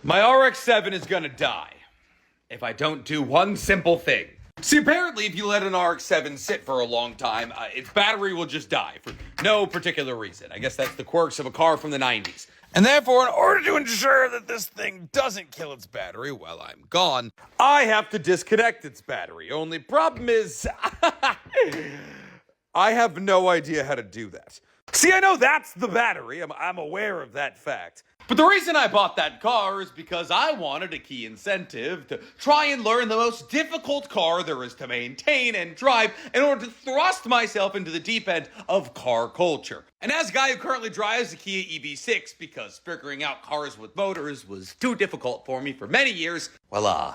My RX-7 is gonna die if I don't do one simple thing. See, apparently if you let an RX-7 sit for a long time, its battery will just die for no particular reason. I guess that's the quirks of a car from the 90s. And therefore, in order to ensure that this thing doesn't kill its battery while I'm gone, I have to disconnect its battery. Only problem is, I have no idea how to do that. See, I know that's the battery. I'm aware of that fact. But the reason I bought that car is because I wanted a key incentive to try and learn the most difficult car there is to maintain and drive in order to thrust myself into the deep end of car culture. And as a guy who currently drives a Kia EV6 because figuring out cars with motors was too difficult for me for many years, well, I'm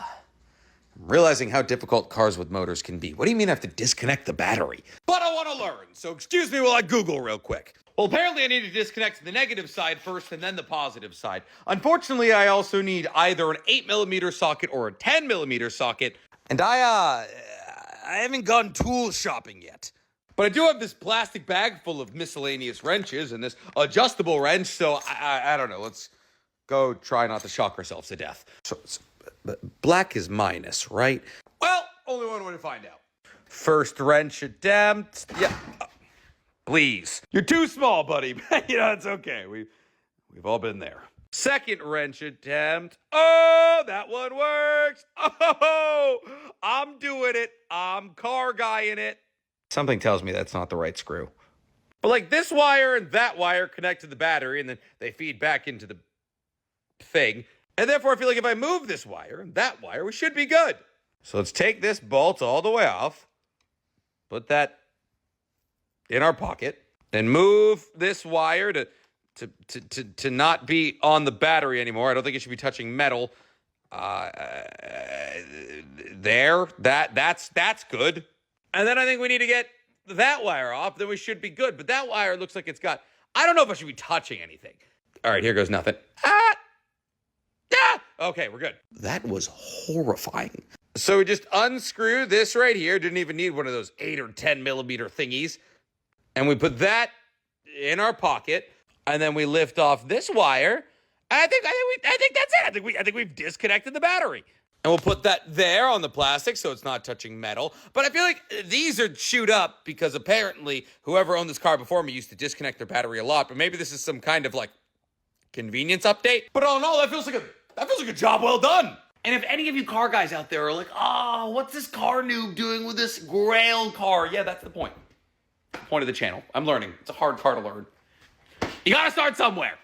realizing how difficult cars with motors can be. What do you mean I have to disconnect the battery? But I want to learn, so excuse me while I Google real quick. Well, apparently I need to disconnect the negative side first and then the positive side. Unfortunately, I also need either an 8mm socket or a 10mm socket. And I haven't gone tool shopping yet. But I do have this plastic bag full of miscellaneous wrenches and this adjustable wrench, so I don't know. Let's go try not to shock ourselves to death. So black is minus, right? Well, only one way to find out. First wrench attempt. Yeah. Please. You're too small, buddy. You know, it's okay. We've all been there. Second wrench attempt. Oh, that one works. Oh, I'm doing it. I'm car guying it. Something tells me that's not the right screw. But like this wire and that wire connect to the battery and then they feed back into the thing. And therefore I feel like if I move this wire and that wire, we should be good. So let's take this bolt all the way off. Put that in our pocket, and move this wire to not be on the battery anymore. I don't think it should be touching metal. There, that's good. And then I think we need to get that wire off, then we should be good. But that wire looks like it's got, I don't know if I should be touching anything. All right, here goes nothing. Okay, we're good. That was horrifying. So we just unscrew this right here. Didn't even need one of those 8 or 10mm thingies. And we put that in our pocket, and then we lift off this wire. I think that's it. I think we've disconnected the battery. And we'll put that there on the plastic so it's not touching metal. But I feel like these are chewed up because apparently whoever owned this car before me used to disconnect their battery a lot. But maybe this is some kind of like convenience update. But all in all, that feels like a job well done. And if any of you car guys out there are like, oh, what's this car noob doing with this grail car? Yeah, that's the point. Point of the channel. I'm learning. It's a hard car to learn. You gotta start somewhere.